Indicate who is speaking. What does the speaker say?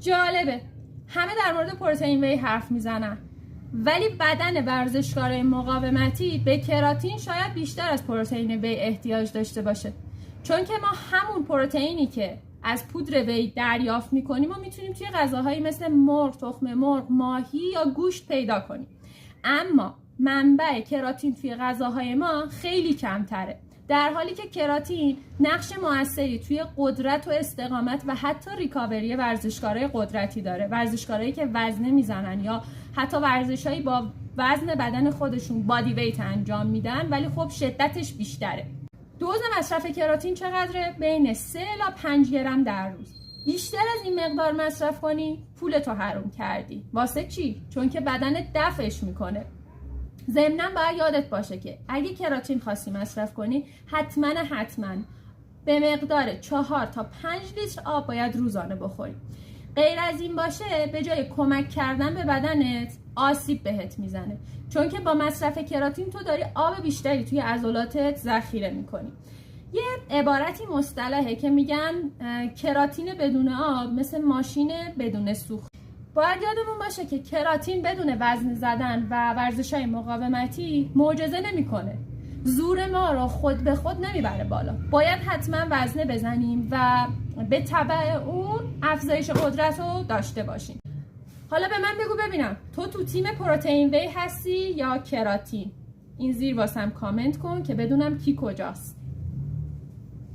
Speaker 1: جالبه، همه در مورد پروتئین وی حرف میزنن، ولی بدن ورزشکارای مقاومتی به کراتین شاید بیشتر از پروتئین وی احتیاج داشته باشه، چون که ما همون پروتئینی که از پودر وی دریافت میکنیم و میتونیم توی غذاهایی مثل مرغ، تخم مرغ، ماهی یا گوشت پیدا کنیم. اما منبع کراتین توی غذاهای ما خیلی کمتره، در حالی که کراتین نقش موثری توی قدرت و استقامت و حتی ریکاوری ورزشکارای قدرتی داره، ورزشکارایی که وزنه میزنن یا حتی ورزشایی با وزن بدن خودشون بادی ویت انجام میدن، ولی خب شدتش بیشتره. دوز مصرف کراتین چقدره؟ بین 3 الی 5 گرم در روز. بیشتر از این مقدار مصرف کنی پولتو حروم کردی. واسه چی؟ چون که بدنت دفعش میکنه. ضمناً باید یادت باشه که اگه کراتین خواستی مصرف کنی حتما به مقدار 4 تا 5 لیتر آب باید روزانه بخوری. غیر از این باشه به جای کمک کردن به بدنت آسیب بهت میزنه، چون که با مصرف کراتین تو داری آب بیشتری توی عضلاتت ذخیره میکنی. یه عبارتی مصطلحه که میگن کراتین بدون آب مثل ماشین بدون سوخت. باید یادمون باشه که کراتین بدون وزن زدن و ورزش‌های مقاومتی معجزه نمیکنه. زور ما رو خود به خود نمیبره بالا. باید حتما وزنه بزنیم و به تبع اون افزایش قدرت رو داشته باشیم. حالا به من بگو ببینم، تو تیم پروتئین وی هستی یا کراتین؟ این زیر واسم کامنت کن که بدونم کی کجاست.